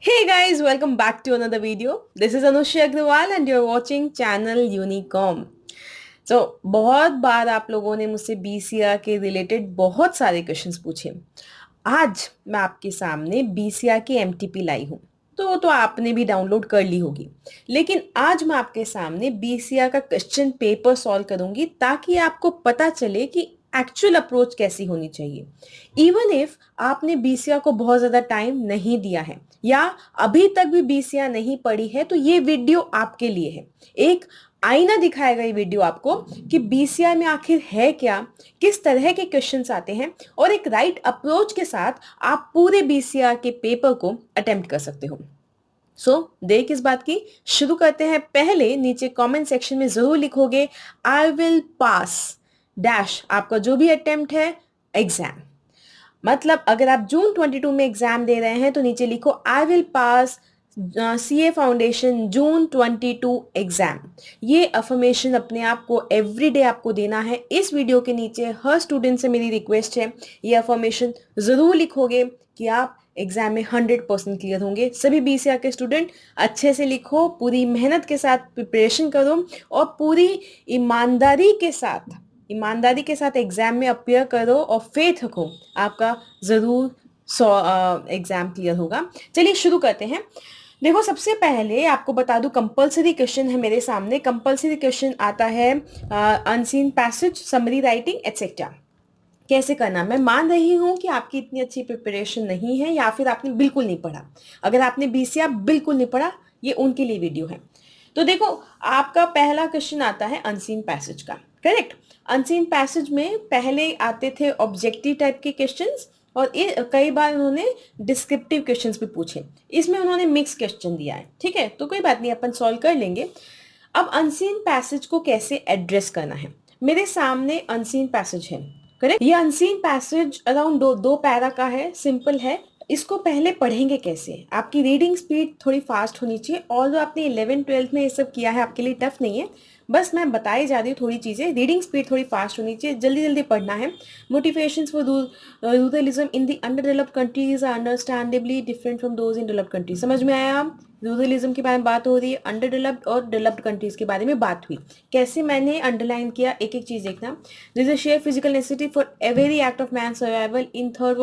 Hey guys, welcome back to another video. This is Anushya Agrawal and you're watching channel Unicom. बहुत बार आप लोगों ने मुझसे BCR के रिलेटेड बहुत सारे क्वेश्चंस पूछे। आज मैं आपके सामने बीसीआर की एमटीपी लाई हूँ। तो आपने भी डाउनलोड कर ली होगी। लेकिन आज मैं आपके सामने बीसीआर का क्वेश्चन पेपर सॉल्व करूंगी ताकि आपको पता चले कि एक्चुअल अप्रोच कैसी होनी चाहिए। इवन इफ आपने बीसीआर को बहुत ज़्यादा टाइम नहीं दिया है या अभी तक भी बीसीआर नहीं पढ़ी है तो ये वीडियो आपके लिए है। एक आईना दिखाएगा ये वीडियो आपको कि बीसीआर में आखिर है क्या, किस तरह के क्वेश्चंस आते हैं और एक राइट अप्रोच के साथ आप पूरे बीसीआर के पेपर को अटेम्प्ट कर सकते हो। देर किस बात की, शुरू करते हैं। पहले नीचे कमेंट सेक्शन में जरूर लिखोगे आई विल पास डैश आपका जो भी अटेम्प्ट है एग्जाम। मतलब अगर आप जून 22 में एग्जाम दे रहे हैं तो नीचे लिखो I will pass CA foundation June 22 exam. ये अफर्मेशन अपने आप को एवरीडे आपको देना है। इस वीडियो के नीचे हर स्टूडेंट से मेरी रिक्वेस्ट है ये अफर्मेशन जरूर लिखोगे कि आप एग्जाम में 100% क्लियर होंगे। सभी बीसीआर के स्टूडेंट अच्छे से लिखो, पूरी मेहनत के साथ प्रिपरेशन करो और पूरी ईमानदारी के साथ एग्जाम में अपियर करो और फेथ रखो, आपका जरूर एग्जाम क्लियर होगा। चलिए शुरू करते हैं। देखो सबसे पहले आपको बता दूं कंपलसरी क्वेश्चन है मेरे सामने। कंपलसरी क्वेश्चन आता है unseen passage, summary writing etcetera. कैसे करना, मैं मान रही हूँ कि आपकी इतनी अच्छी प्रिपरेशन नहीं है या फिर आपने बिल्कुल नहीं पढ़ा। अगर आपने बीसीआर बिल्कुल नहीं पढ़ा, ये उनके लिए वीडियो है। तो देखो आपका पहला क्वेश्चन आता है अनसीन पैसेज का। करेक्ट। अनसीन पैसेज में पहले आते थे ऑब्जेक्टिव टाइप के क्वेश्चंस और कई बार उन्होंने डिस्क्रिप्टिव क्वेश्चंस भी पूछे। इसमें उन्होंने मिक्स क्वेश्चन दिया है, ठीक है, तो कोई बात नहीं, अपन सॉल्व कर लेंगे। अब अनसीन पैसेज को कैसे एड्रेस करना है, मेरे सामने अनसीन पैसेज है। करेक्ट। ये अनसीन पैसेज अराउंड दो पैरा का है, सिंपल है। इसको पहले पढ़ेंगे कैसे, आपकी रीडिंग स्पीड थोड़ी फास्ट होनी चाहिए। और आपने 11th-12th में ये सब किया है, आपके लिए टफ नहीं है, बस मैं बताई जा रही हूँ थोड़ी चीज़ें। रीडिंग स्पीड थोड़ी फास्ट होनी चाहिए, जल्दी जल्दी पढ़ना है। Motivations for ruralism in the under developed countries are understandably different from those in developed countries. समझ में आया? रूरलिज्म के बारे में बात हो रही है, अंडर डेवलप्ड और डेवलप्ड कंट्रीज के बारे में बात हुई। कैसे मैंने अंडरलाइन किया, एक एक चीज देखना। This is share physical necessity for every act of man survival in third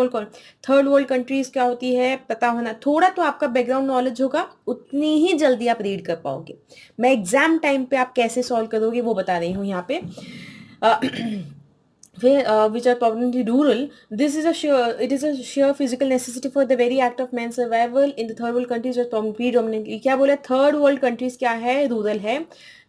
world countries क्या होती है पता होना। थोड़ा तो आपका बैकग्राउंड नॉलेज होगा, उतनी ही जल्दी आप रीड कर पाओगे। मैं एग्जाम टाइम पे आप कैसे सॉल्व करोगे वो बता रही हूँ यहाँ पे। which are predominantly rural. It is a sheer physical necessity for the very act of man's survival in the third world countries are predominantly, क्या बोला, थर्ड वर्ल्ड कंट्रीज क्या है, रूरल है।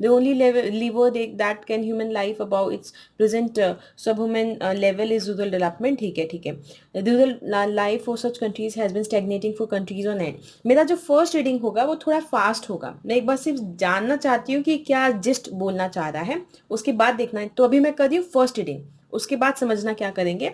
the only lever that can human life above its present subhuman level is rural development। ठीक है ठीक है। rural life for such countries has been stagnating for countries on end। मेरा जो first reading होगा वो थोड़ा फास्ट होगा, मैं एक बार सिर्फ जानना चाहती हूँ कि क्या जिस्ट बोलना चाह रहा है, उसके बाद देखना है। तो अभी मैं कर रही हूँ फर्स्ट रीडिंग, उसके बाद समझना क्या करेंगे।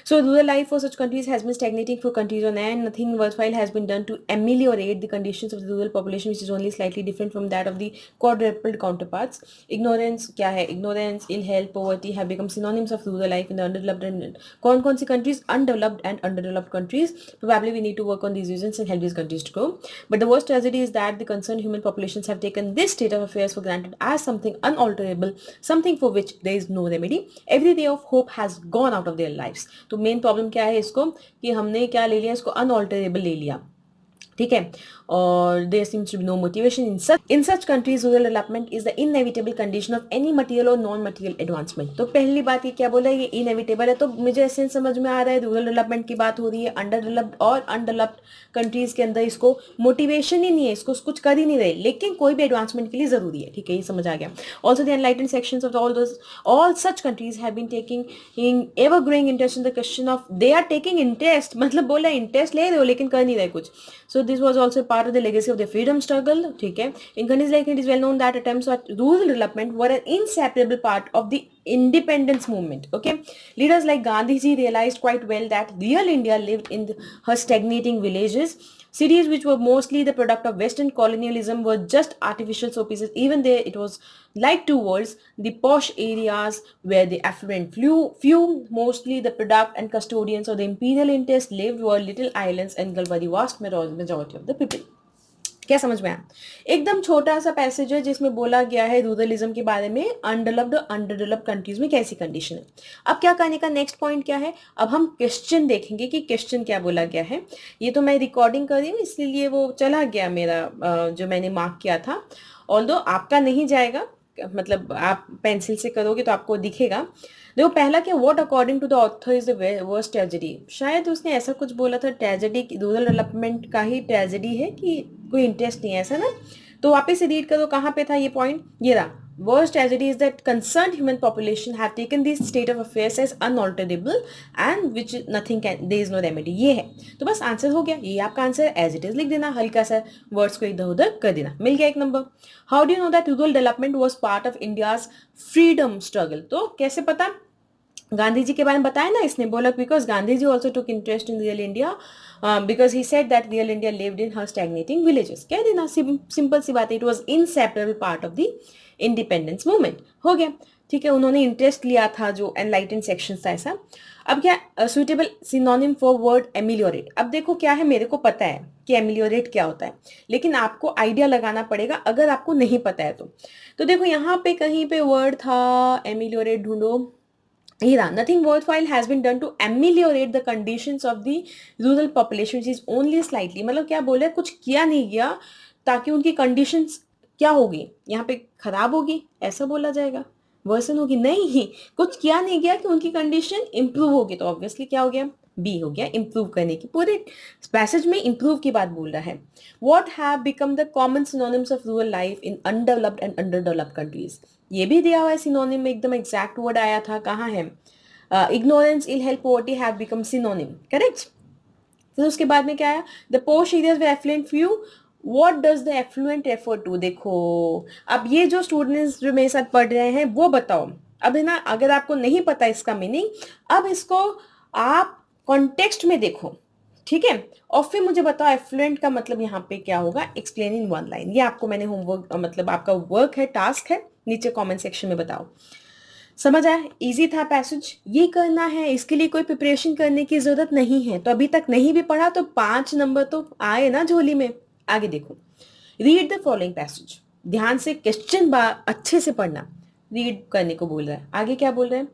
So rural life for such countries has been stagnating for countries on end. Nothing worthwhile has been done to ameliorate the conditions of the rural population, which is only slightly different from that of the quadrupled counterparts. Ignorance क्या है, ignorance, ill health, poverty have become synonyms of rural life in the underdeveloped and कौन सी countries, undeveloped and underdeveloped countries. Probably we need to work on these reasons and help these countries to grow. But the worst tragedy is that the concerned human populations have taken this state of affairs for granted as something unalterable, something for which there is no remedy. Every ray of hope has gone out of their lives. तो main problem क्या है इसको, कि हमने क्या ले लिया, इसको अनऑल्टरेबल ले लिया, ठीक है। और there seems to be no motivation in such countries. Rural development is the inevitable condition of any material और नॉन मटेरियल एडवांसमेंट। तो पहली बात ये क्या बोला, ये इनएविटेबल है। तो मुझे ऐसे समझ में आ रहा है रूरल डेवलपमेंट की बात हो रही है। अंडर डेवलप्ड और अनडेवलप्ड कंट्रीज के अंदर इसको मोटिवेशन ही नहीं है, इसको कुछ कर ही नहीं रहे, लेकिन कोई भी एडवांसमेंट के लिए जरूरी है, ठीक है, ये समझ आ गया। Also the enlightened sections of all such countries have been taking ever growing interest in the question of, they are taking interest, मतलब बोला इंटरेस्ट ले रहे हो लेकिन कर नहीं रहे कुछ। So this was also part of the legacy of the freedom struggle, ठीक है। In countries like it is well known that attempts at rural development were an inseparable part of the independence movement, okay। Leaders like Gandhi ji realized quite well that real India lived in her stagnating villages, Cities which were mostly the product of Western colonialism were just artificial showpieces. Even there, it was like two worlds. The posh areas where the affluent few, mostly the product and custodians of the imperial interest lived, were little islands engulfed by the vast majority of the people. क्या समझ में आया? एकदम छोटा सा passage है जिसमें बोला गया है रूरलिज्म के बारे में, अनडेवलप्ड अंडरडेवलप्ड कंट्रीज में कैसी कंडीशन है. अब क्या करने का नेक्स्ट पॉइंट क्या है? अब हम क्वेश्चन देखेंगे कि क्वेश्चन क्या बोला गया है. ये तो मैं रिकॉर्डिंग कर रही हूँ इसलिए वो चला गया मेरा जो मैंने मार्क किया था. ऑल्दो आपका नहीं जाएगा, मतलब आप पेंसिल से करोगे तो आपको दिखेगा. देखो पहला क्या, what according to the author is the worst tragedy. शायद उसने ऐसा कुछ बोला था, ट्रेजेडी रूरल डेवलपमेंट का ही ट्रेजेडी है कि कोई इंटरेस्ट नहीं है, ऐसा ना. तो वापस से रीड करो, कहाँ पे था ये पॉइंट, ये रहा. Worst tragedy is that concerned human population have taken this state of affairs as unalterable and which nothing can, there is no remedy. ये है. तो बस आंसर हो गया, ये आपका आंसर एज इट इज लिख देना, हल्का सा वर्ड्स को इधर उधर कर देना, मिल गया एक number. How do you know that rural development was part of India's freedom struggle. तो कैसे पता? गांधी जी के बारे में बताया ना इसने, बोला because Gandhi ji also took interest in real India because he said that real India lived in her stagnating villages. कह देना, सिंपल सी बात है. It was inseparable part of the independence movement. हो गया, ठीक है. उन्होंने इंटरेस्ट लिया था, जो एनलाइटेंड सेक्शन था ऐसा. अब क्या suitable synonym for word ameliorate. अब देखो क्या है, मेरे को पता है कि एमिलियोरेट क्या होता है, लेकिन आपको आइडिया लगाना पड़ेगा अगर आपको नहीं पता है तो देखो यहाँ पे कहीं पे वर्ड था एमिलियोरेट, ढूंढो. Nothing worthwhile has been done to ameliorate the conditions of the rural population, which is only slightly. मतलब क्या बोले, कुछ किया नहीं गया ताकि उनकी कंडीशंस क्या होगी, यहाँ पे खराब होगी, ऐसा बोला जाएगा, वर्सन होगी, नहीं, कुछ किया नहीं गया कि उनकी कंडीशन इंप्रूव होगी. तो ऑब्वियसली क्या हो गया, बी हो गया, इंप्रूव करने की. पूरे पैसेज में इंप्रूव की बात बोल रहा है. What have become the common synonyms of rural life in undeveloped and अंडरडेवलप्ड countries. ये भी दिया हुआ है सिनोनिम में, एकदम एग्जैक्ट वर्ड आया था, कहाँ है? Ignorance, ill health, poverty have become synonym, correct. फिर उसके बाद में क्या आया? The posh areas with affluent few. What does the affluent refer to. देखो अब ये जो स्टूडेंट्स जो मेरे साथ पढ़ रहे हैं वो बताओ. अब है ना, अगर आपको नहीं पता इसका मीनिंग, अब इसको आप कॉन्टेक्स्ट में देखो, ठीक है, और फिर मुझे बताओ एफ्लुएंट का मतलब यहाँ पे क्या होगा. Explain in one line. ये आपको मैंने होमवर्क, मतलब आपका वर्क है, टास्क है, नीचे कमेंट सेक्शन में बताओ. समझ आया? इजी था पैसेज, ये करना है, इसके लिए कोई प्रिपरेशन करने की जरूरत नहीं है. तो अभी तक नहीं भी पढ़ा तो 5 नंबर तो आए ना झोली में. आगे देखो, रीड द फॉलोइंग पैसेज. ध्यान से क्वेश्चन अच्छे से पढ़ना, रीड करने को बोल रहा है. आगे क्या बोल रहे हैं?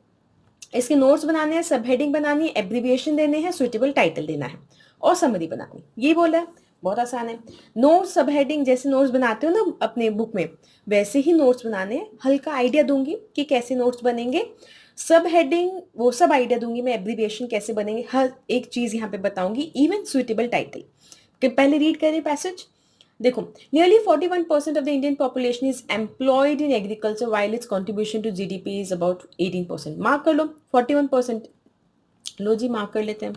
इसके नोट्स बनाने हैं, सब हेडिंग बनानी है, एब्रीविएशन देने हैं, सुइटेबल टाइटल देना है और समरी बनानी. ये बोला है, बहुत आसान है. नोट्स सब हेडिंग जैसे नोट्स बनाते हो ना अपने बुक में, वैसे ही नोट्स बनाने हैं. हल्का आइडिया दूंगी कि कैसे नोट्स बनेंगे. सब हेडिंग वो सब आइडिया दूंगी मैं, एब्रीविएशन कैसे बनेंगे, हर एक चीज यहाँ पे बताऊंगी, इवन सुइटेबल टाइटल. पहले रीड करें पैसेज. देखो, nearly 41% of the Indian population is employed in agriculture while its contribution to GDP is about 18%. Mark कर लो 41%. लो जी, मार्क कर लेते हैं.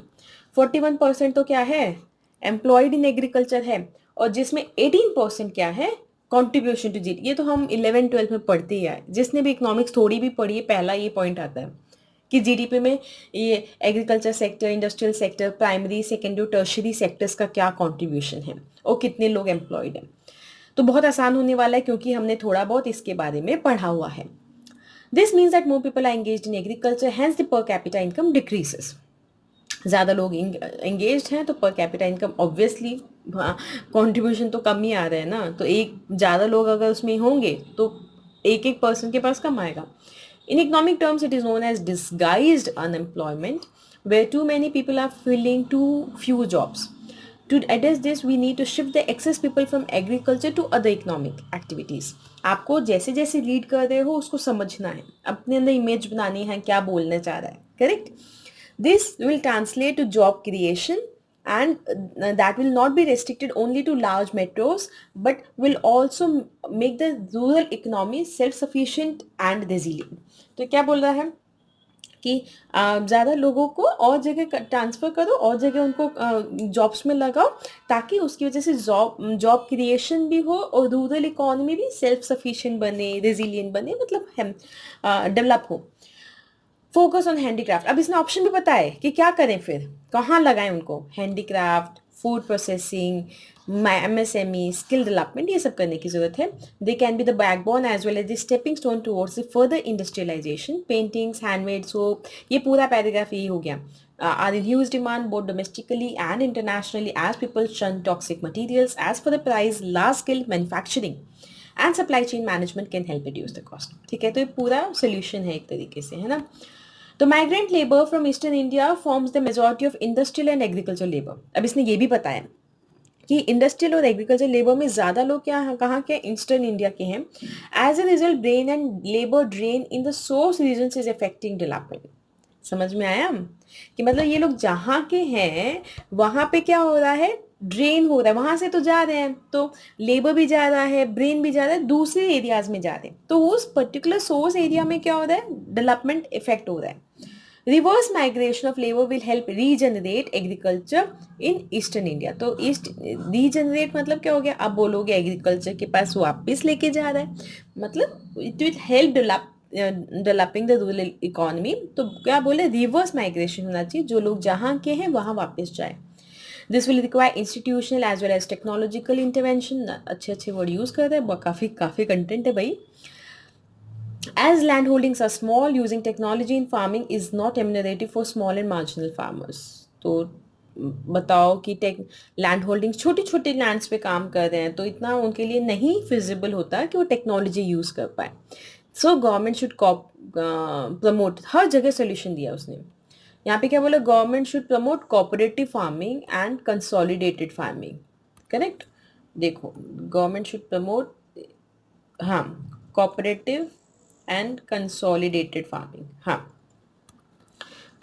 41% तो क्या है, एम्प्लॉयड इन एग्रीकल्चर है, और जिसमें 18% क्या है, कॉन्ट्रीब्यूशन टू जीडीपी. ये तो हम 11-12 में पढ़ते ही आए. जिसने भी इकोनॉमिक्स थोड़ी भी पढ़ी है, पहला ये पॉइंट आता है कि जीडीपी में ये agriculture sector, industrial sector, primary, secondary, tertiary sectors का क्या कंट्रीब्यूशन है और कितने लोग एम्प्लॉयड हैं. तो बहुत आसान होने वाला है क्योंकि हमने थोड़ा बहुत इसके बारे में पढ़ा हुआ है. This means that more people are engaged in agriculture, hence the per capita income decreases. ज़्यादा लोग एंगेज्ड हैं तो पर कैपिटा इनकम ऑब्वियसली कंट्रीब्यूशन तो कम ही आ रहा है ना. तो एक ज़्यादा लोग अगर उसमें होंगे तो एक पर्सन के पास कम आएगा. In economic terms, it is known as disguised unemployment, where too many people are filling too few jobs. To address this, we need to shift the excess people from agriculture to other economic activities. आपको जैसे जैसे lead कर रहे हो उसको समझना है, अपने अंदर इमेज बनानी है, क्या बोलना चाह रहा है, correct. This will translate to job creation, and that will not be restricted only to large metros, but will also make the rural economy self-sufficient and resilient. तो क्या बोल रहा है कि ज़्यादा लोगों को और जगह ट्रांसफ़र करो, और जगह उनको जॉब्स में लगाओ, ताकि उसकी वजह से जॉब क्रिएशन भी हो और रूरल इकोनॉमी भी सेल्फ सफिशिएंट बने, रेजिलियंट बने, मतलब डेवलप हो. Focus on handicraft. अब इसने ऑप्शन भी बताए कि क्या करें, फिर कहाँ लगाएं उनको. Handicraft, food processing, MSME, skill development, ये सब करने की ज़रूरत है. They can be the backbone as well as the stepping stone towards the further industrialisation. Paintings, handmade soap, ये पूरा पैराग्राफ यही हो गया. Are in huge demand both domestically and internationally as people shun toxic materials. As for the price, large-scale manufacturing and supply chain management can help reduce the cost. ठीक है, तो ये पूरा solution है एक तरीके से, है ना. तो migrant labor from Eastern India forms the majority of industrial and agricultural labor. अब इसने ये भी बताया कि इंडस्ट्रियल और एग्रीकल्चर लेबर में ज़्यादा लोग क्या कहाँ के ईस्टर्न इंडिया के हैं. As a result brain and labour drain in the source region is affecting development. समझ में आया कि मतलब ये लोग जहाँ के हैं वहाँ पे क्या हो रहा है, ड्रेन हो रहा है, वहाँ से तो जा रहे हैं, तो लेबर भी जा रहा है, ब्रेन भी जा रहा है, दूसरे एरियाज में जा रहे हैं, तो उस पर्टिकुलर सोर्स एरिया में क्या हो रहा है, डेवलपमेंट इफेक्ट हो रहा है. Reverse migration of labour will help regenerate agriculture in eastern India. तो ईस्ट रीजनरेट मतलब क्या हो गया, अब बोलोगे एग्रीकल्चर के पास वापस लेके जा रहा है, मतलब it will help developing the rural economy. तो क्या बोले, रिवर्स माइग्रेशन होना चाहिए, जो लोग जहाँ के हैं वहाँ वापस जाए. This will require institutional as well as technological intervention. अच्छे अच्छे वर्ड यूज़ करते हैं, काफ़ी काफ़ी कंटेंट है भाई. As land holdings are small, using technology in farming is not remunerative for small and marginal farmers. तो बताओ कि लैंड होल्डिंग छोटी छोटी लैंड्स पे काम कर रहे हैं, तो इतना उनके लिए नहीं फिजिबल होता कि वो टेक्नोलॉजी यूज़ कर पाए. सो गवर्नमेंट शुड प्रमोट, हर जगह सोल्यूशन दिया उसने. यहाँ पे क्या बोला, government should promote cooperative farming and consolidated farming. Correct. देखो, गवर्नमेंट शुड प्रमोट, हाँ, कोऑपरेटिव एंड कंसोलिडेटेड फार्मिंग. हाँ,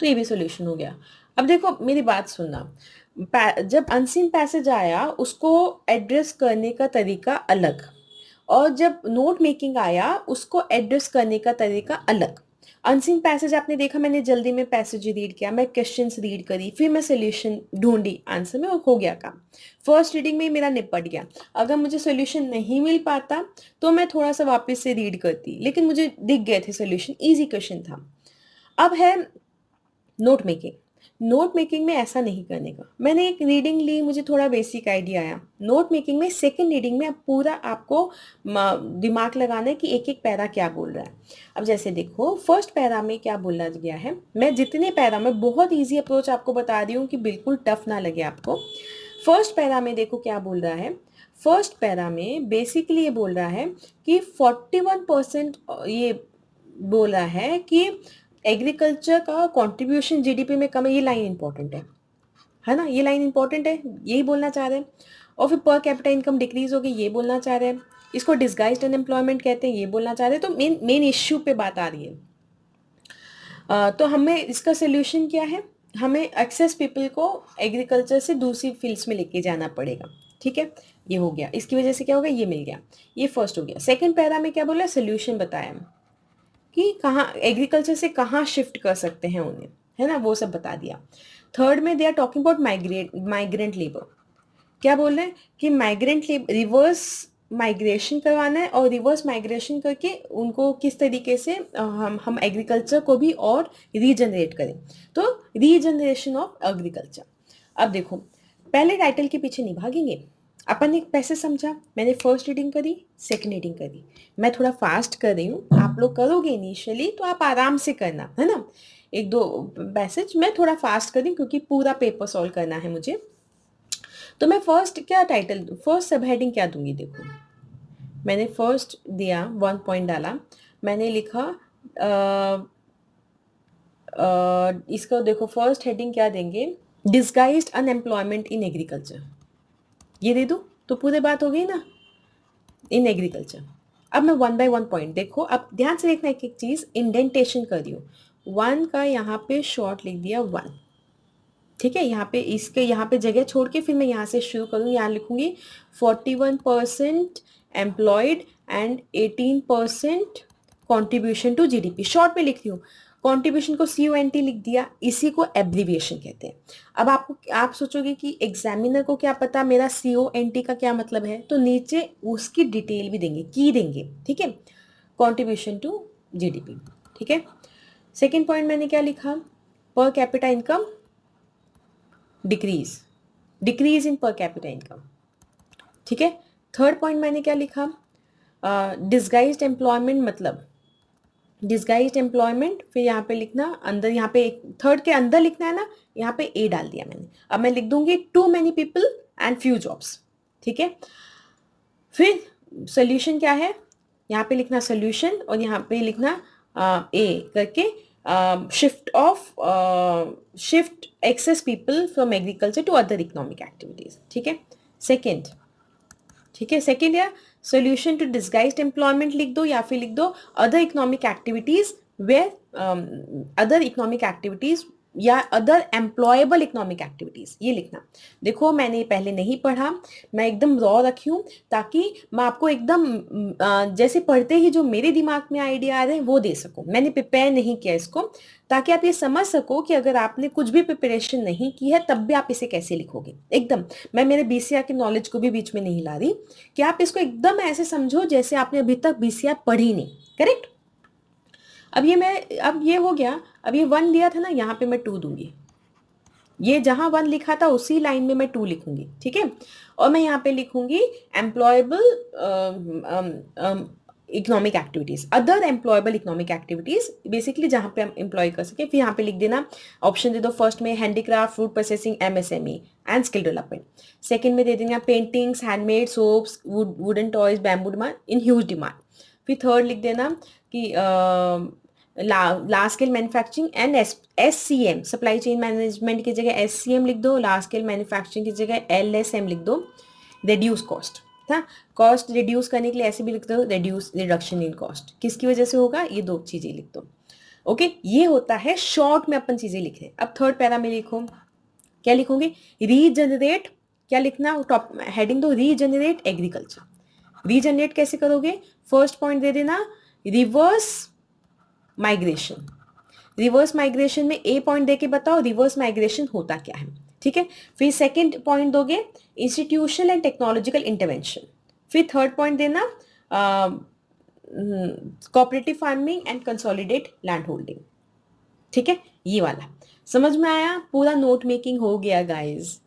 तो ये भी सोल्यूशन हो गया. अब देखो मेरी बात सुनना, जब अनसीन पैसेज आया उसको एड्रेस करने का तरीका अलग, और जब नोट मेकिंग आया उसको एड्रेस करने का तरीका अलग. अनसीन पैसेज आपने देखा, मैंने जल्दी में पैसेज रीड किया, मैं क्वेश्चंस रीड करी, फिर मैं सोल्यूशन ढूंढी, आंसर में हो गया काम. फर्स्ट रीडिंग में मेरा निपट गया. अगर मुझे सोल्यूशन नहीं मिल पाता तो मैं थोड़ा सा वापस से रीड करती, लेकिन मुझे दिख गए थे सोल्यूशन, ईजी क्वेश्चन था. अब है नोट मेकिंग. नोट मेकिंग में ऐसा नहीं करने का. मैंने एक रीडिंग ली, मुझे थोड़ा बेसिक आइडिया आया. नोट मेकिंग में सेकंड रीडिंग में अब पूरा आपको दिमाग लगाना है कि एक एक पैरा क्या बोल रहा है. अब जैसे देखो, फर्स्ट पैरा में क्या बोला गया है, मैं जितने पैरा में बहुत ईजी अप्रोच आपको बता रही हूँ कि बिल्कुल टफ ना लगे आपको. फर्स्ट पैरा में देखो क्या बोल रहा है. फर्स्ट पैरा में बेसिकली ये बोल रहा है कि 41% ये बोल रहा है कि एग्रीकल्चर का कंट्रीब्यूशन जीडीपी में कम है. ये लाइन इंपॉर्टेंट है ना, ये लाइन इंपॉर्टेंट है, यही बोलना चाह रहे हैं. और फिर पर कैपिटा इनकम डिक्रीज होगी, ये बोलना चाह रहे हैं. इसको डिस्गाइज्ड अनएम्प्लॉयमेंट कहते हैं, ये बोलना चाह रहे हैं. तो मेन इश्यू पे बात आ रही है. तो हमें इसका सोल्यूशन क्या है, हमें एक्सेस पीपल को एग्रीकल्चर से दूसरी फील्ड्स में लेके जाना पड़ेगा. ठीक है, ये हो गया. इसकी वजह से क्या होगा, ये मिल गया. ये फर्स्ट हो गया. सेकंड पैरा में क्या बोला, सोल्यूशन बताया कि कहाँ एग्रीकल्चर से कहाँ शिफ्ट कर सकते हैं उन्हें, है ना, वो सब बता दिया. थर्ड में they are talking about migrant labour. क्या बोल रहे हैं कि माइग्रेंट लेबर रिवर्स माइग्रेशन करवाना है, और रिवर्स माइग्रेशन करके उनको किस तरीके से हम एग्रीकल्चर को भी और रीजनरेट करें. तो रीजनरेशन ऑफ एग्रीकल्चर. अब देखो, पहले टाइटल के पीछे नहीं भागेंगे, अपन एक पैसे समझा. मैंने फर्स्ट रीडिंग करी, सेकंड रीडिंग करी. मैं थोड़ा फास्ट कर रही हूँ, आप लोग करोगे इनिशियली तो आप आराम से करना, है ना. एक दो पैसेज मैं थोड़ा फास्ट कर रही हूँ क्योंकि पूरा पेपर सॉल्व करना है मुझे. तो मैं फर्स्ट क्या टाइटल दूँ, फर्स्ट सब हेडिंग क्या दूंगी. देखो, मैंने फर्स्ट दिया, 1 पॉइंट डाला, मैंने लिखा इसको देखो, फर्स्ट हेडिंग क्या देंगे, डिस्गाइज्ड अनएम्प्लॉयमेंट इन एग्रीकल्चर. ये दे दो तो पूरी बात हो गई ना, इन एग्रीकल्चर. अब मैं 1 बाय 1 पॉइंट, देखो अब ध्यान से देखना, एक एक चीज़ इंडेंटेशन कर दियो. 1 का यहाँ पे शॉर्ट लिख दिया 1. ठीक है, यहाँ पे इसके यहाँ पे जगह छोड़ के फिर मैं यहाँ से शुरू करूँगी. यहाँ लिखूँगी 41% employed and 18% contribution to GDP. Short में लिख रही हूँ. कॉन्ट्रीब्यूशन को CONT लिख दिया, इसी को एब्रीविएशन कहते हैं. अब आप सोचोगे कि एग्जामिनर को क्या पता मेरा CONT का क्या मतलब है, तो नीचे उसकी डिटेल भी देंगे, की देंगे. ठीक है, कॉन्ट्रीब्यूशन टू जीडीपी. ठीक है. सेकेंड पॉइंट मैंने क्या लिखा, पर capita income decrease. Decrease in पर कैपिटा इनकम। ठीक है, थर्ड पॉइंट मैंने क्या लिखा, डिस्गाइज्ड एम्प्लॉयमेंट, मतलब डिस्गाइज्ड एम्प्लॉयमेंट, फिर यहाँ पे लिखना अंदर, यहाँ पे थर्ड के अंदर लिखना है ना, यहाँ पे ए डाल दिया मैंने। अब मैं लिख दूंगी too many people and few jobs. ठीक है, फिर सोल्यूशन क्या है, यहाँ पे लिखना सोल्यूशन और यहाँ पे लिखना ए करके, shift excess people from agriculture to other economic activities. ठीक है, सेकेंड, ठीक है, सेकेंड या सोल्यूशन टू डिस्गाइज्ड एम्प्लॉयमेंट लिख दो, या फिर लिख दो other economic activities where, other economic activities या अदर एम्प्लॉयबल इकोनॉमिक एक्टिविटीज, ये लिखना। देखो मैंने पहले नहीं पढ़ा, मैं एकदम रॉ रखी हूँ ताकि मैं आपको एकदम जैसे पढ़ते ही जो मेरे दिमाग में आइडिया आ रहे हैं वो दे सकूँ। मैंने प्रिपेयर नहीं किया इसको, ताकि आप ये समझ सको कि अगर आपने कुछ भी प्रिपरेशन नहीं की है तब भी आप इसे कैसे लिखोगे एकदम। मैं मेरे बीसीआर के नॉलेज को भी बीच में नहीं ला रही, कि आप इसको एकदम ऐसे समझो जैसे आपने अभी तक बीसीआर पढ़ी नहीं। करेक्ट। अब ये हो गया, अब ये 1 दिया था ना, यहाँ पे मैं 2 दूंगी, ये जहां 1 लिखा था उसी लाइन में मैं 2 लिखूंगी। ठीक है, और मैं यहाँ पे लिखूंगी employable economic activities, other employable economic activities, basically जहां पे हम एम्प्लॉय कर सके। फिर यहाँ पे लिख देना, ऑप्शन दे दो, फर्स्ट में handicraft, food processing, MSME and skill development. Second में दे देना paintings, handmade, soaps, wooden toys, bamboo demand in huge demand. फिर थर्ड लिख देना कि large scale manufacturing and SCM, supply chain management की जगह SCM लिख दो, लार्ज स्केल मैन्युफैक्चरिंग की जगह LSM लिख दो, रिड्यूस कॉस्ट था। कॉस्ट रिड्यूस करने के लिए ऐसे भी लिख दो, रिडक्शन इन कॉस्ट। किसकी वजह से होगा, ये 2 चीजें लिख दो। ओके, ये होता है शॉर्ट में अपन चीजें लिख रहे हैं। अब थर्ड पैरा में लिखो, क्या लिखोगे, रीजनरेट, क्या लिखना, टॉप हेडिंग दो, रीजनरेट एग्रीकल्चर। रीजनरेट कैसे करोगे, फर्स्ट पॉइंट दे देना रिवर्स माइग्रेशन। रिवर्स माइग्रेशन में ए पॉइंट देके बताओ रिवर्स माइग्रेशन होता क्या है। ठीक है, फिर सेकंड पॉइंट दोगे इंस्टीट्यूशनल एंड टेक्नोलॉजिकल इंटरवेंशन। फिर थर्ड पॉइंट देना cooperative farming and consolidate land holding. ठीक है, ये वाला समझ में आया, पूरा नोट मेकिंग हो गया गाइस।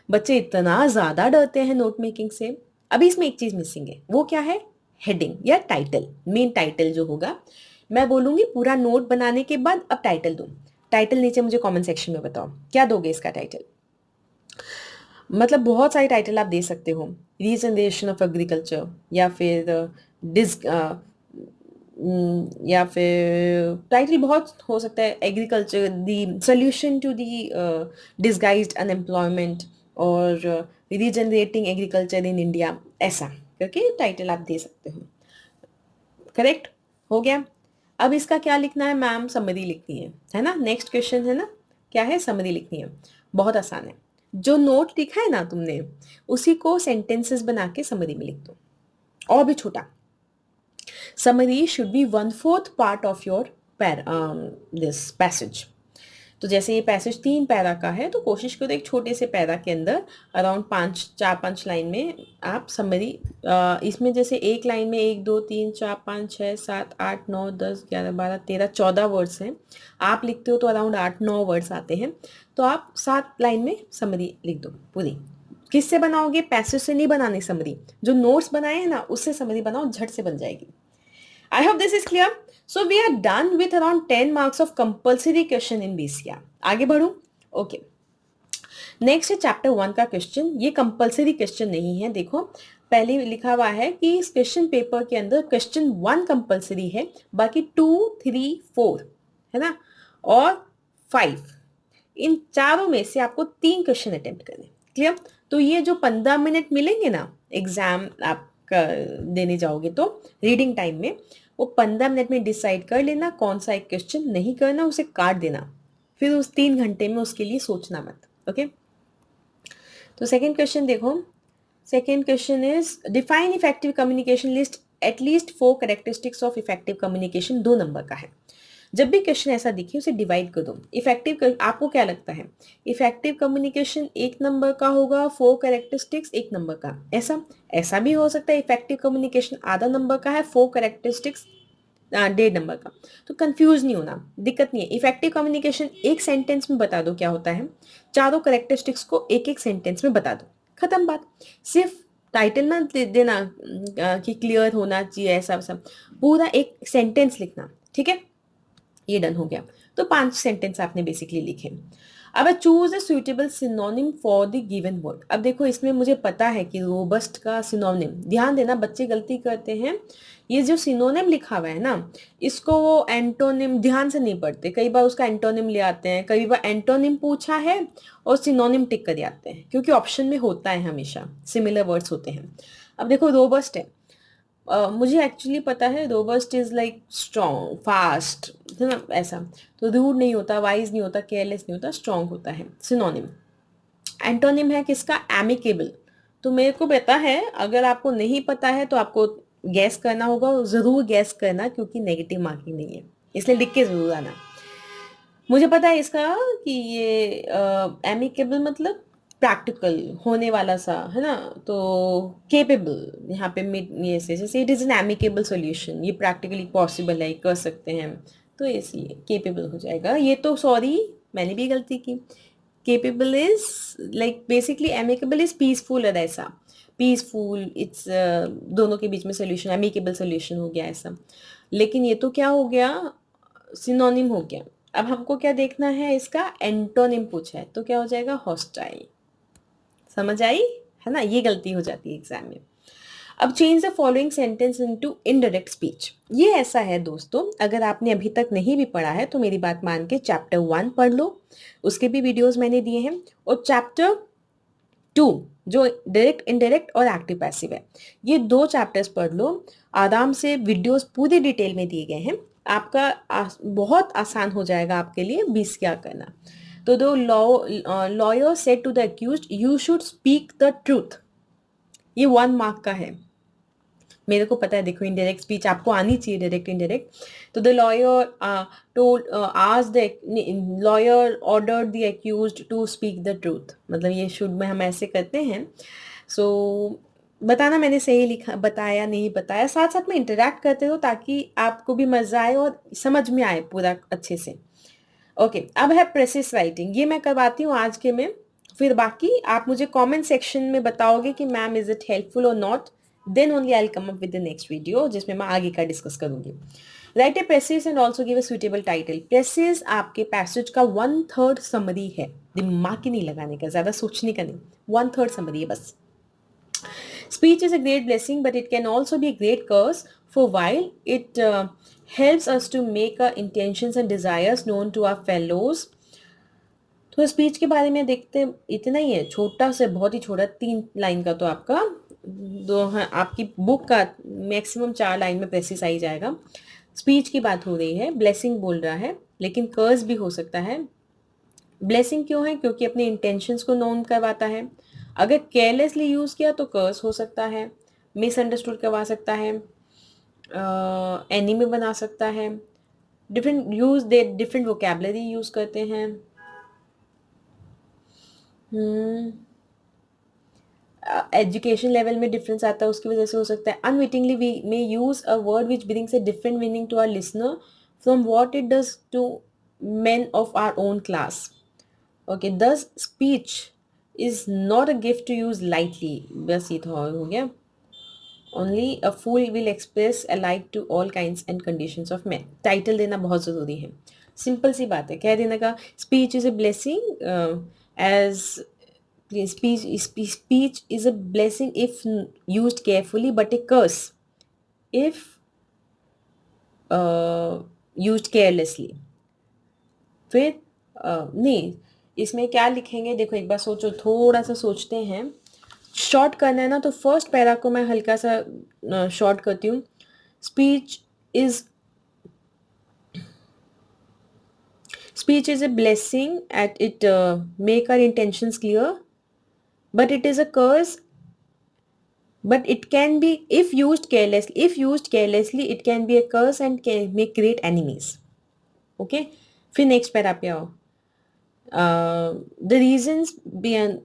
बच्चे इतना ज्यादा डरते हैं नोट मेकिंग से। अभी इसमें एक चीज मिसिंग है, वो क्या है, हेडिंग या टाइटल। मेन टाइटल जो होगा मैं बोलूंगी पूरा नोट बनाने के बाद, अब टाइटल दो। टाइटल नीचे मुझे कमेंट सेक्शन में बताओ क्या दोगे इसका टाइटल। मतलब बहुत सारे टाइटल आप दे सकते हो, रीजनरेशन ऑफ एग्रीकल्चर, या फिर डिस या फिर टाइटल बहुत हो सकता है, agriculture the solution to the disguised unemployment, और रीजनरेटिंग एग्रीकल्चर इन इंडिया, ऐसा करके टाइटल आप दे सकते हो। करेक्ट हो गया। अब इसका क्या लिखना है मैम, समरी लिखनी है ना। नेक्स्ट क्वेश्चन है ना, क्या है, समरी लिखनी है। बहुत आसान है, जो नोट लिखा है ना तुमने उसी को सेंटेंसेस बना के समरी में लिख दो, और भी छोटा। Summary should be 1/4 part of your this passage. तो जैसे ये पैसेज 3 पैरा का है, तो कोशिश करो एक छोटे से पैरा के अंदर अराउंड 4-5 लाइन में आप समरी, इसमें जैसे एक लाइन में 1 2 3 4 5 6 7 8 9 10 11 12 13 14 वर्ड्स हैं। आप लिखते हो तो अराउंड 8-9 वर्ड्स आते हैं, तो आप 7 लाइन में समरी लिख दो पूरी। किससे बनाओगे, पैसेज से नहीं बनानी समरी, जो नोट्स बनाए हैं ना उससे समरी बनाओ, झट से बन जाएगी। I hope this is clear. So we are done with around 10 marks of compulsory question in BCR. आगे बढ़ूं? Okay. नेक्स्ट है चैप्टर 1 का क्वेश्चन। ये कंपल्सरी क्वेश्चन नहीं है, देखो पहले लिखा हुआ है कि इस क्वेश्चन पेपर के अंदर क्वेश्चन 1 कंपल्सरी है, बाकी 2, 3, 4 है ना, और 5, इन चारों में से आपको 3 क्वेश्चन अटेम्प्ट करने। क्लियर। तो ये जो 15 मिनट मिलेंगे ना एग्जाम आप देने जाओगे तो रीडिंग टाइम में, वो 15 मिनट में डिसाइड कर लेना कौन सा एक क्वेश्चन नहीं करना, उसे काट देना, फिर उस 3 घंटे में उसके लिए सोचना मत। ओके, तो सेकेंड क्वेश्चन देखो। Second question is define effective communication list at least 4 characteristics of effective communication. 2 number का है। जब भी क्वेश्चन ऐसा दिखे उसे डिवाइड कर दो। इफेक्टिव, आपको क्या लगता है इफेक्टिव कम्युनिकेशन 1 नंबर का होगा, 4 कैरेक्टरिस्टिक्स 1 नंबर का, ऐसा भी हो सकता है इफेक्टिव कम्युनिकेशन आधा नंबर का है, 4 कैरेक्टरिस्टिक्स 1.5 नंबर का। तो कंफ्यूज नहीं होना, दिक्कत नहीं है। इफेक्टिव कम्युनिकेशन एक सेंटेंस में बता दो क्या होता है, चारों करेक्टरिस्टिक्स को एक एक सेंटेंस में बता दो, खत्म बात। सिर्फ टाइटल ना देना कि क्लियर होना चाहिए ऐसा वैसा, पूरा एक सेंटेंस लिखना, ठीक है। ये डन हो गया। तो 5 सेंटेंस आपने बेसिकली लिखे। अब choose a suitable synonym for the given word. अब देखो इसमें मुझे पता है कि रोबस्ट का सिनोनिम, ध्यान देना बच्चे गलती करते हैं, ये जो सिनोनिम लिखा हुआ है ना, इसको वो एंटोनिम ध्यान से नहीं पढ़ते, कई बार उसका एंटोनिम ले आते हैं, कई बार एंटोनिम पूछा है और सिनोनिम टिक कर आते हैं, क्योंकि ऑप्शन में होता है हमेशा सिमिलर वर्ड्स होते हैं। अब देखो रोबस्ट है, मुझे एक्चुअली पता है robust is like strong fast, है ना ऐसा। तो रूड नहीं होता, वाइज नहीं होता, केयरलेस नहीं होता, स्ट्रॉन्ग होता है। सिनोनिम, एंटोनिम है किसका, एमिकेबल। तो मेरे को पता है, अगर आपको नहीं पता है तो आपको गैस करना होगा, ज़रूर गैस करना, क्योंकि नेगेटिव मार्किंग नहीं है, इसलिए लिख के ज़रूर आना। मुझे पता है इसका कि ये एमिकेबल मतलब प्रैक्टिकल होने वाला सा, है ना। तो केपेबल यहाँ पे ये से जैसे it is an amicable solution, ये प्रैक्टिकली पॉसिबल है, कर सकते हैं, तो इसलिए केपेबल हो जाएगा ये। तो सॉरी मैंने भी गलती की। Capable is like basically, amicable is peaceful है ऐसा, पीसफुल इट्स दोनों के बीच में सोल्यूशन, एमिकेबल सोल्यूशन हो गया ऐसा। लेकिन ये तो क्या हो गया, सिनोनिम हो गया। अब हमको क्या देखना है, इसका एंटोनिम पूछा है, तो क्या हो जाएगा, हॉस्टाइल। समझ आई, है ना, ये गलती हो जाती है एग्जाम में। अब change the following sentence into indirect speech. ये ऐसा है दोस्तों, अगर आपने अभी तक नहीं भी पढ़ा है तो मेरी बात मान के चैप्टर 1 पढ़ लो, उसके भी वीडियोस मैंने दिए हैं, और चैप्टर 2 जो डायरेक्ट इनडायरेक्ट और एक्टिव पैसिव है, ये 2 चैप्टर्स पढ़ लो आराम से, वीडियोस पूरी डिटेल में दिए गए हैं। आपका बहुत आसान हो जाएगा आपके लिए 20 क्या करना। तो दो lawyer said to the accused you should speak the truth, ये 1 मार्क का है। मेरे को पता है, देखो इनडायरेक्ट स्पीच आपको आनी चाहिए, डायरेक्ट इनडायरेक्ट। तो द लॉयर टोल्ड आज the lawyer ordered the accused to speak the truth, मतलब ये शुड में हम ऐसे करते हैं। सो बताना मैंने सही लिखा, बताया नहीं बताया, साथ साथ में इंटरेक्ट करते हो ताकि आपको भी मजा आए और समझ में आए पूरा अच्छे से। ओके अब है प्रेसिस राइटिंग, ये मैं करवाती हूँ आज के में, फिर बाकी आप मुझे कमेंट सेक्शन में बताओगे कि मैम इज इट हेल्पफुल और not, then only I will come up with the next video जिसमें मैं आगे का डिस्कस करूंगी। Write a precis and also give a suitable title. Precis आपके पैसेज का 1/3 समरी है, दिमाग ही नहीं लगाने का, ज्यादा सोचने का नहीं, 1/3 समरी है बस। Speech is a great blessing, but it can also be a great curse. For while it helps us to make our intentions and desires known to our fellows. तो स्पीच के बारे में देखते हैं, इतना ही है, छोटा से बहुत ही छोटा, 3 लाइन का तो आपका आपकी बुक का मैक्सिमम 4 लाइन में प्रेसिस आ ही जाएगा। स्पीच की बात हो रही है, ब्लेसिंग बोल रहा है, लेकिन कर्स भी हो सकता है। ब्लेसिंग क्यों है, क्योंकि अपने इंटेंशंस को नोन करवाता है। अगर केयरलेसली यूज़ किया तो कर्स हो सकता है, मिसअंडरस्टूड करवा सकता है, एनिमी बना सकता है, डिफरेंट वोकेबलरी यूज़ करते हैं। एजुकेशन लेवल में डिफरेंस आता है, उसकी वजह से हो सकता है। Unwittingly we may use a word which brings a different meaning to our listener from what it does to men of our own class. Okay, thus speech is not a gift to use lightly. बस ये तो हो गया। Only a fool will express alike to all kinds and conditions of men. Title देना बहुत ज़रूरी है, simple सी बात है, कह देने का speech is a blessing as speech is a blessing if used carefully, but a curse if used carelessly. फिर नहीं, इसमें क्या लिखेंगे, देखो एक बार सोचो, थोड़ा सा सोचते हैं। शॉर्ट करना है ना, तो फर्स्ट पैरा को मैं हल्का सा शॉर्ट करती हूँ। Speech is a blessing at it make our intentions clear, but it is a curse, but it can be if used carelessly it can be a curse and can may create enemies. Okay, फिर next para पे आओ। The reasons beyond,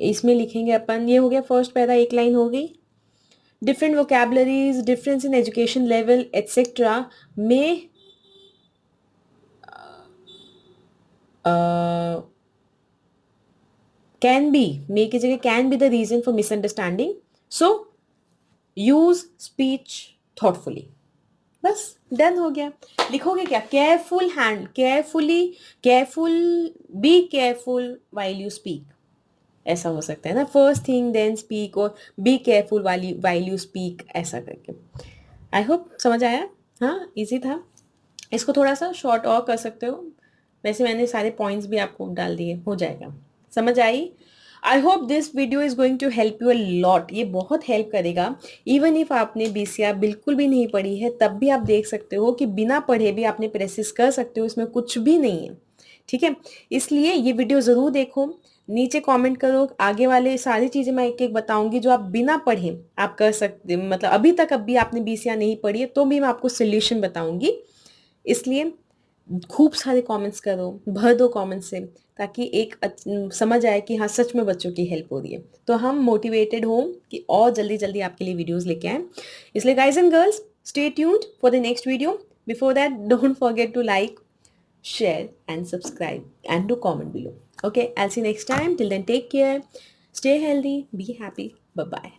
इसमें लिखेंगे अपन, ये हो गया first para, एक line हो गई। different vocabularies, difference in education level, etc. may uh, can be, may की जगह can be the reason for misunderstanding. So use speech thoughtfully. बस डन हो गया. लिखोगे क्या? Careful hand, carefully, careful, be careful while you speak. ऐसा हो सकता है ना, फर्स्ट थिंग देन स्पीक, और be careful while you speak, ऐसा करके. आई होप समझ आया. हाँ, इजी था. इसको थोड़ा सा शॉर्ट और कर सकते हो. वैसे मैंने सारे पॉइंट्स भी आपको डाल दिए, हो जाएगा. समझ आई? I hope this video is going to help you a lot. ये बहुत हेल्प करेगा. इवन इफ आपने बीसीआर बिल्कुल भी नहीं पढ़ी है, तब भी आप देख सकते हो कि बिना पढ़े भी आपने प्रेसिस कर सकते हो, इसमें कुछ भी नहीं है. ठीक है, इसलिए ये वीडियो ज़रूर देखो. नीचे कमेंट करो. आगे वाले सारी चीज़ें मैं एक एक बताऊंगी जो आप बिना पढ़े आप कर सकते, मतलब अभी तक अभी आपने बीसीआर नहीं पढ़ी है तो भी मैं आपको सोल्यूशन बताऊंगी. इसलिए खूब सारे कमेंट्स करो, भर दो कमेंट से, ताकि एक समझ आए कि हाँ सच में बच्चों की हेल्प हो रही है, तो हम मोटिवेटेड हों कि और जल्दी जल्दी आपके लिए वीडियोस लेके आएँ. इसलिए guys and girls, stay tuned for the next video. Before that, don't forget to like, share and subscribe and do comment below. Okay, I'll see you next time. Till then, take care, stay healthy, be happy. Bye bye.